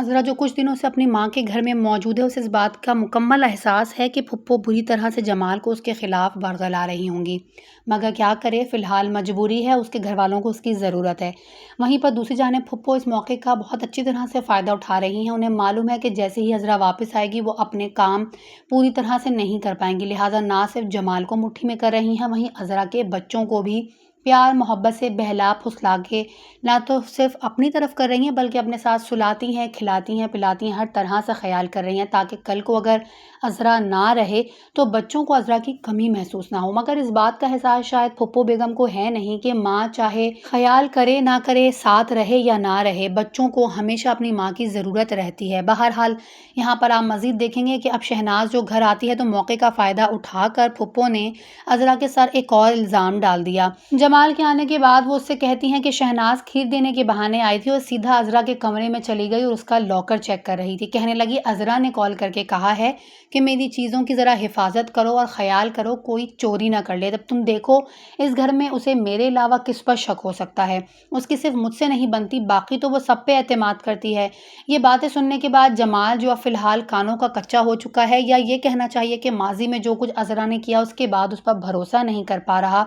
अज़रा जो कुछ दिनों से अपनी माँ के घर में मौजूद है, उसे इस बात का मुकम्मल एहसास है कि फुप्पो बुरी तरह से जमाल को उसके ख़िलाफ़ बरगला रही होंगी। मगर क्या करे, फ़िलहाल मजबूरी है, उसके घरवालों को उसकी ज़रूरत है। वहीं पर दूसरी जानिब फुप्पो इस मौके का बहुत अच्छी तरह से फ़ायदा उठा रही हैं। उन्हें मालूम है कि जैसे ही अज़रा वापस आएगी, वो अपने काम पूरी तरह से नहीं कर पाएँगी। लिहाजा ना सिर्फ जमाल को मुट्ठी में कर रही हैं, वहीं अज़रा के बच्चों को भी प्यार मोहब्बत से बहला फुसला के ना तो सिर्फ अपनी तरफ कर रही हैं, बल्कि अपने साथ सुलाती हैं, खिलाती हैं, पिलाती हैं, हर तरह से ख़याल कर रही हैं ताकि कल को अगर अज़रा ना रहे तो बच्चों को अज़रा की कमी महसूस ना हो। मगर इस बात का एहसास शायद फुप्पो बेगम को है नहीं कि माँ चाहे ख़याल करे ना करे, साथ रहे या ना रहे, बच्चों को हमेशा अपनी माँ की ज़रूरत रहती है। बहरहाल यहाँ पर आप मज़ीद देखेंगे कि अब शहनाज जो घर आती है तो मौके का फ़ायदा उठाकर फुप्पो ने अज़रा के सर एक और इल्ज़ाम डाल दिया। जमाल के आने के बाद वो उससे कहती हैं कि शहनाज खीर देने के बहाने आई थी और सीधा अज़रा के कमरे में चली गई और उसका लॉकर चेक कर रही थी। कहने लगी, अज़रा ने कॉल करके कहा है कि मेरी चीज़ों की ज़रा हिफाजत करो और ख़याल करो कोई चोरी ना कर ले। तब तुम देखो इस घर में उसे मेरे अलावा किस पर शक हो सकता है। उसकी सिर्फ मुझसे नहीं बनती, बाकी तो वो सब पे एतमाद करती है। ये बातें सुनने के बाद जमाल, जो अब फ़िलहाल कानों का कच्चा हो चुका है, या ये कहना चाहिए कि माजी में जो कुछ अज़रा ने किया उसके बाद उस पर भरोसा नहीं कर पा रहा,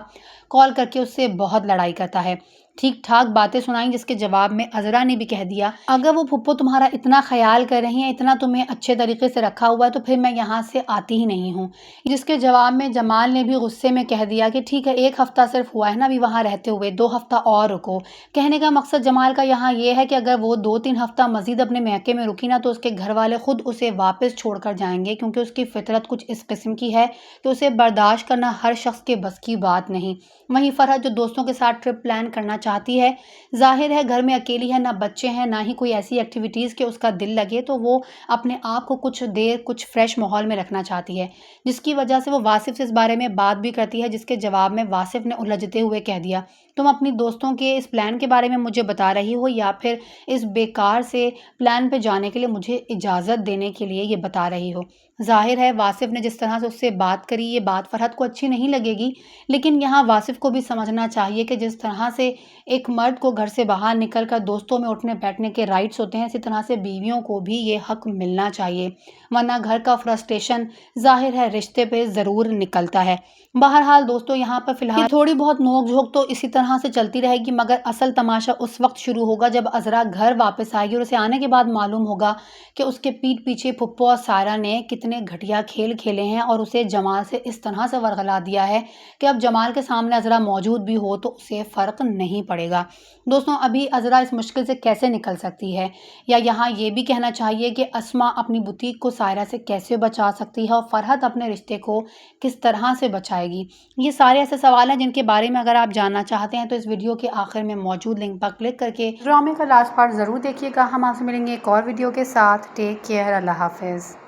कॉल करके उससे बहुत लड़ाई करता है। ठीक ठाक बातें सुनाई, जिसके जवाब में अज़रा ने भी कह दिया, अगर वो फुप्पो तुम्हारा इतना ख्याल कर रही हैं, इतना तुम्हें अच्छे तरीके से रखा हुआ है, तो फिर मैं यहाँ से आती ही नहीं हूँ। जिसके जवाब में जमाल ने भी गुस्से में कह दिया कि ठीक है, 1 हफ़्ता सिर्फ हुआ है ना अभी वहाँ रहते हुए, 2 हफ़्ता और रुको। कहने का मकसद जमाल का यहाँ ये है कि अगर वो 2-3 हफ़्ता मज़ीद अपने मैके में रुकी ना, तो उसके घर वाले खुद उसे वापस छोड़ कर जाएंगे, क्योंकि उसकी फितरत कुछ इस किस्म की है कि उसे बर्दाश्त करना हर शख्स के बस की बात नहीं। वहीं फरहत जो दोस्तों के साथ ट्रिप प्लान करना चाहती है, ज़ाहिर है घर में अकेली है, ना बच्चे हैं, ना ही कोई ऐसी एक्टिविटीज़ कि उसका दिल लगे, तो वो अपने आप को कुछ देर कुछ फ्रेश माहौल में रखना चाहती है, जिसकी वजह से वो वासिफ़ से इस बारे में बात भी करती है। जिसके जवाब में वासिफ़ ने उलझते हुए कह दिया, तुम अपनी दोस्तों के इस प्लान के बारे में मुझे बता रही हो या फिर इस बेकार से प्लान पे जाने के लिए मुझे इजाज़त देने के लिए ये बता रही हो। ज़ाहिर है वासिफ़ ने जिस तरह से उससे बात करी, ये बात फरहत को अच्छी नहीं लगेगी, लेकिन यहाँ वासिफ़ को भी समझना चाहिए कि जिस तरह से एक मर्द को घर से बाहर निकलकर दोस्तों में उठने बैठने के राइट्स होते हैं, इसी तरह से बीवियों को भी ये हक मिलना चाहिए, वरना घर का फ्रस्ट्रेशन ज़ाहिर है रिश्ते पे ज़रूर निकलता है। बहरहाल दोस्तों, यहाँ पर फ़िलहाल थोड़ी बहुत नोक-झोंक तो इसी तरह से चलती रहेगी, मगर असल तमाशा उस वक्त शुरू होगा जब अज़रा घर वापस आएगी और उसे आने के बाद मालूम होगा कि उसके पीठ पीछे फुप्पो और सायरा ने कितने घटिया खेल खेले हैं और उसे जमाल से इस तरह से वरगला दिया है कि अब जमाल के सामने अज़रा मौजूद भी हो तो उसे फ़र्क नहीं पड़ेगा। दोस्तों, अभी अज़रा इस मुश्किल से कैसे निकल सकती है, या यहाँ ये भी कहना चाहिए कि अस्मा अपनी बुटीक को सायरा से कैसे बचा सकती है और फरहत अपने रिश्ते को किस तरह से बचाएगी। ये सारे ऐसे सवाल हैं जिनके बारे में अगर आप जानना चाहते हैं तो इस वीडियो के आखिर में मौजूद लिंक पर क्लिक करके ड्रामे का लास्ट पार्ट ज़रूर देखिएगा। हम आपसे मिलेंगे एक और वीडियो के साथ। टेक केयर, अल्लाह हाफ़िज़।